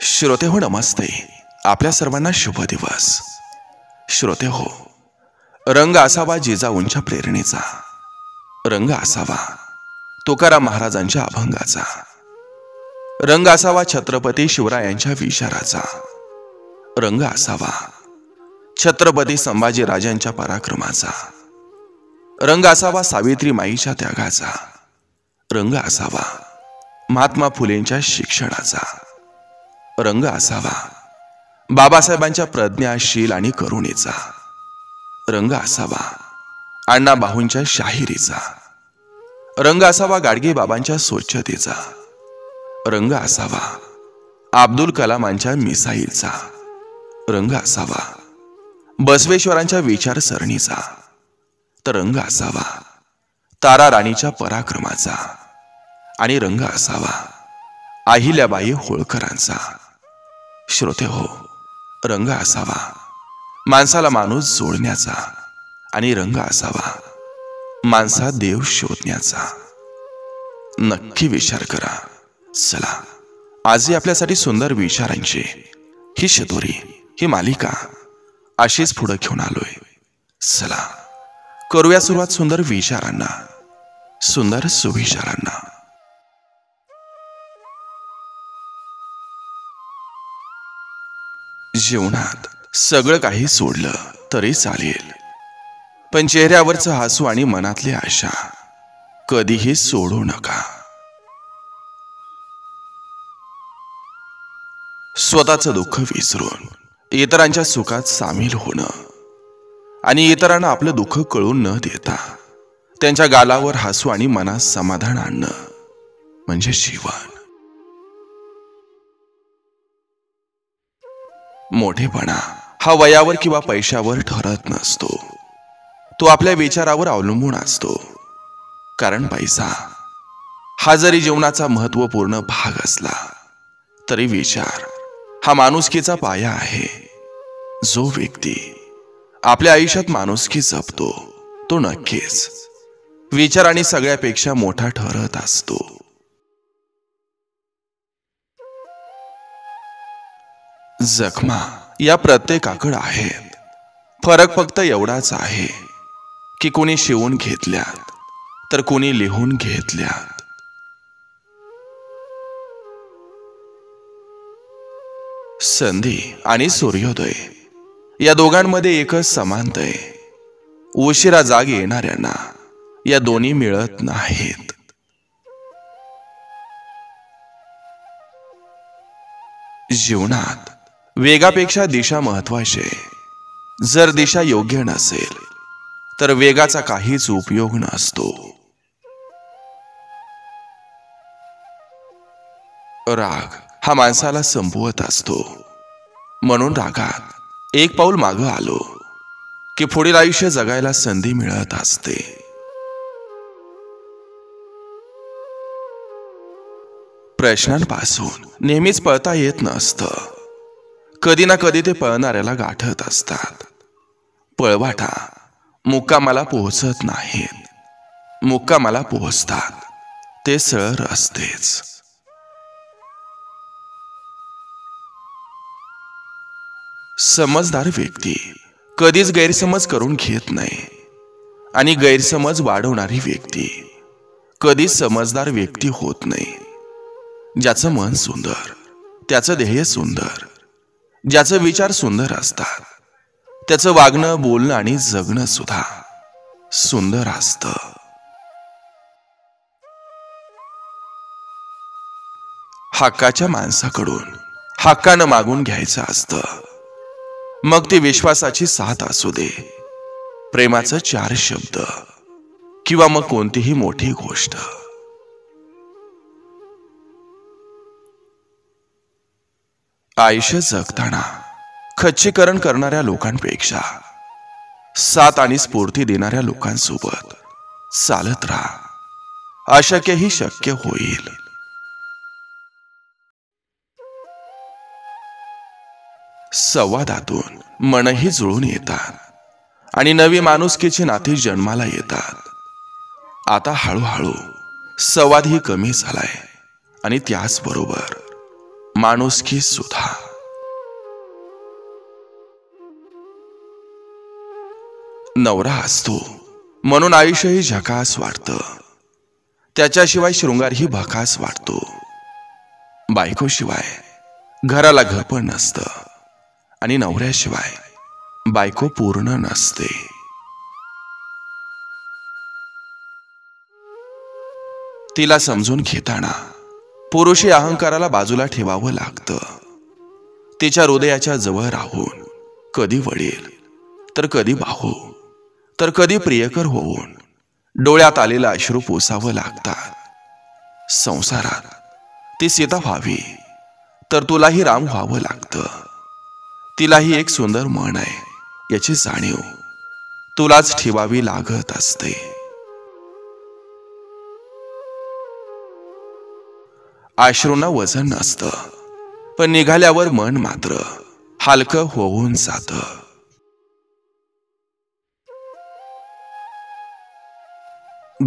श्रोते हो नमस्ते. आपल्या सर्वांना शुभ दिवस. श्रोते हो, रंग असावा जिजाऊंच्या प्रेरणेचा, रंग असावा तुकाराम महाराजांच्या अभंगाचा, रंग असावा छत्रपती शिवरायांच्या विचाराचा, रंग असावा छत्रपती संभाजी राजांच्या पराक्रमाचा, रंग असावा सावित्री माईच्या त्यागाचा, रंग असावा महात्मा फुलेंच्या शिक्षणाचा, रंग असावा बाबासाहेबांच्या प्रज्ञाशील आणि करुणेचा, रंग असावा अण्णा भाऊंच्या शाहिरीचा, रंग असावा गाडगे बाबांच्या स्वच्छतेचा, रंग असावा अब्दुल कलामांच्या मिसाईलचा, रंग असावा बसवेश्वरांच्या विचारसरणीचा, तर रंग असावा तारा राणीच्या पराक्रमाचा, आणि रंग असावा अहिल्याबाई होळकरांचा. श्रोते हो, रंग असावा माणसाला माणूस जोडण्याचा, आणि रंग असावा माणसात देव शोधण्याचा. नक्की विचार करा. चला, आजही आपल्यासाठी सुंदर विचारांची ही शतोरी, ही मालिका अशीच पुढे घेऊन आलोय. चला करूया सुरुवात सुंदर विचारांना, सुंदर सुविचारांना. जीवनात सगळं काही सोडलं तरी चालेल, पण चेहऱ्यावरचं हसू आणि मनातली आशा कधीही सोडू नका. स्वतःचं दुःख विसरून इतरांच्या सुखात सामील होणं, आणि इतरांना आपलं दुःख कळून न देता त्यांच्या गालावर हसू आणि मनात समाधान आणणं म्हणजे जीवन. मोठेपणा हा वयावर किंवा पैशावर ठरत नसतो, तो आपल्या विचारावर अवलंबून असतो. कारण पैसा हा जरी जीवनाचा महत्त्वपूर्ण भाग असला तरी विचार हा माणुसकीचा पाया आहे. जो व्यक्ती आपल्या आयुष्यात माणुसकी जपतो तो नक्कीच विचारांनी सगळ्यापेक्षा मोठा ठरत असतो. जखमा या प्रत्येकाकडे आहेत. फरक फक्त एवढाच आहे की कोणी शिवून घेतल्यात तर कोणी लिहून घेतल्यात. संधी आणि सूर्योदय या दोघांमध्ये एकच समानता आहे. उशिरा जाग येणाऱ्यांना या दोन्ही मिळत नाहीत. जीवनात वेगापेक्षा दिशा महत्वाची आहे. जर दिशा योग्य नसेल तर वेगाचा काहीच उपयोग नसतो. राग हा माणसाला संपवत असतो. म्हणून रागात एक पाऊल मागं आलो की पुढील आयुष्य जगायला संधी मिळत असते. प्रश्नांपासून नेहमीच पळता येत नसतं. कधी ना कधी ते पळणाऱ्याला गाठत असतात. पळवाटा मुक्कामाला पोहोचत नाहीत, मुक्कामाला पोहोचतात ते सरळ रस्तेच. समजदार व्यक्ती कधीच गैरसमज करून घेत नाही, आणि गैरसमज वाढवणारी व्यक्ती कधीच समजदार व्यक्ती होत नाही. ज्याचं मन सुंदर त्याचं ध्येय सुंदर, ज्याचे विचार सुंदर असतात त्याचं वागणं बोलणं आणि जगणं सुद्धा सुंदर असतं. हक्काच्या माणसाकडून हक्कानं मागून घ्यायचं असतं. मग ती विश्वासाची साथ असू दे, प्रेमाचं 4 शब्द, किंवा मग कोणतीही मोठी गोष्ट. आयुष्य जगताना खच्चीकरण करणाऱ्या लोकांपेक्षा साथ आणि स्फूर्ती देणाऱ्या लोकांसोबत चालत राहा. अशक्यही शक्य होईल. संवादातून मनही जुळून येतात आणि नवी माणुसकीची नाती जन्माला येतात. आता हळूहळू संवादही कमी झालाय, आणि त्याचबरोबर माणुसकी सुद्धा. नवरा असतो म्हणून आयुष्यही झकास वाटतं, त्याच्याशिवाय शृंगारही भकास वाटतो. बायकोशिवाय घराला घर पण नसतं आणि नवऱ्याशिवाय बायको पूर्ण नसते. तिला समजून घेताना पुरुषी अहंकाराला बाजूला ठेवावं लागतं. तिच्या हृदयाच्या जवळ राहून कधी वडील तर कधी भाऊ तर कधी प्रियकर होऊन डोळ्यात आलेलं अश्रू पुसावं लागतात. संसारात ती सीता व्हावी तर तुलाही राम व्हावं लागतं. तिलाही एक सुंदर मन आहे याची जाणीव तुलाच ठेवावी लागत असते. अश्रूंना वजन नसतं, पण निघाल्यावर मन मात्र हलकं होऊन जातं.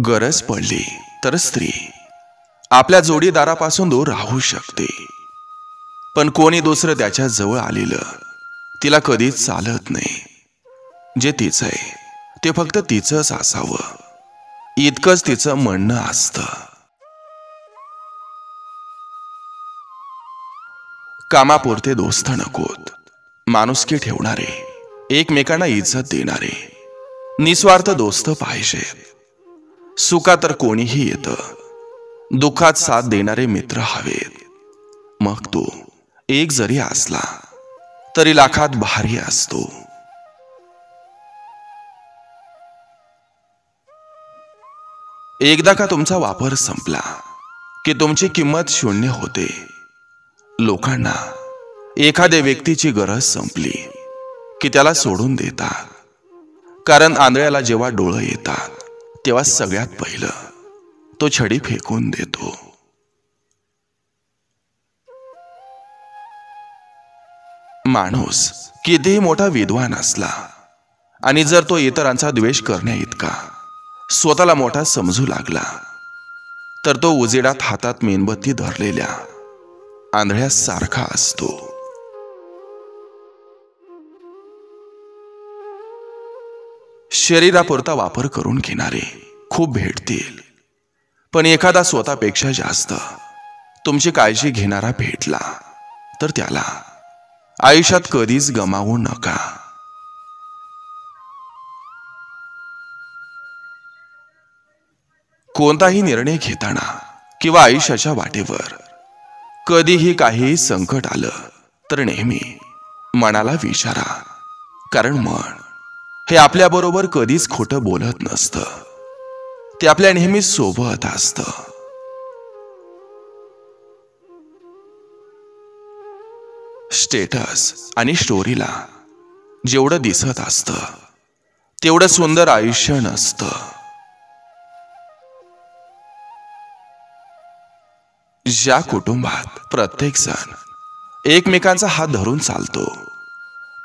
गरज पडली तर स्त्री आपल्या जोडीदारापासून दूर राहू शकते, पण कोणी दुसरं त्याच्या जवळ आलेलं तिला कधीच चालत नाही. जे तिचं आहे ते फक्त तिचंच असावं इतकंच तिचं म्हणणं असतं. कामापुरते दोस्त नकोत, माणुसकी ठेवणारे, एकमेकांना इज्जत देणारे, निस्वार्थ दोस्त पाहिजेत. सुखात तर कोणीही येतं, दुःखात साथ देणारे मित्र हवेत. मग तो एक जरी असला तरी लाखात भारी असतो. एकदा का तुमचा वापर संपला की तुमची किंमत शून्य होते. लोकांना एखाद्या व्यक्तीची गरज संपली की त्याला सोडून देतात, कारण आंधळ्याला जेव्हा डोळं येतात तेव्हा सगळ्यात पहिलं तो छडी फेकून देतो. माणूस कितीही मोठा विद्वान असला आणि जर तो इतरांचा द्वेष करण्या इतका स्वतःला मोठा समजू लागला तर तो उजेडात हातात मेणबत्ती धरलेल्या आंधळ्यासारखा असतो. शरीरापुरता वापर करून घेणारे खूप भेटतील, पण एखादा स्वतःपेक्षा जास्त तुमची काळजी घेणारा भेटला तर त्याला आयुष्यात कधीच गमावू नका. कोणताही निर्णय घेताना किंवा आयुष्याच्या वाटेवर कधीही काही संकट आलं तर नेहमी मनाला विचारा, कारण मन हे आपल्याबरोबर कधीच खोटं बोलत नसतं, ते आपल्या नेहमी सोबत असतं. स्टेटस आणि स्टोरीला जेवढं दिसत असतं तेवढं सुंदर आयुष्य नसतं. ज्या कुटुंबात प्रत्येक जण एकमेकांचा हात धरून चालतो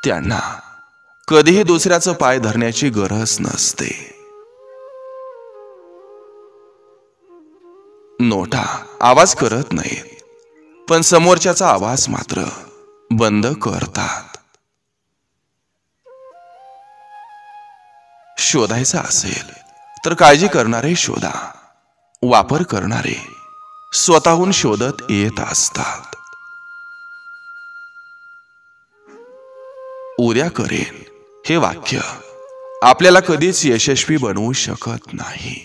त्यांना कधीही दुसऱ्याचं पाय धरण्याची गरज नसते. नोटा आवाज करत नाहीत, पण समोरच्याचा आवाज मात्र बंद करतात. शोधायचा असेल तर काळजी करणारे शोधा, वापर करणारे स्वतःहून शोधत येत असतात. उद्या करेन हे वाक्य आपल्याला कधीच यशस्वी बनवू शकत नाही.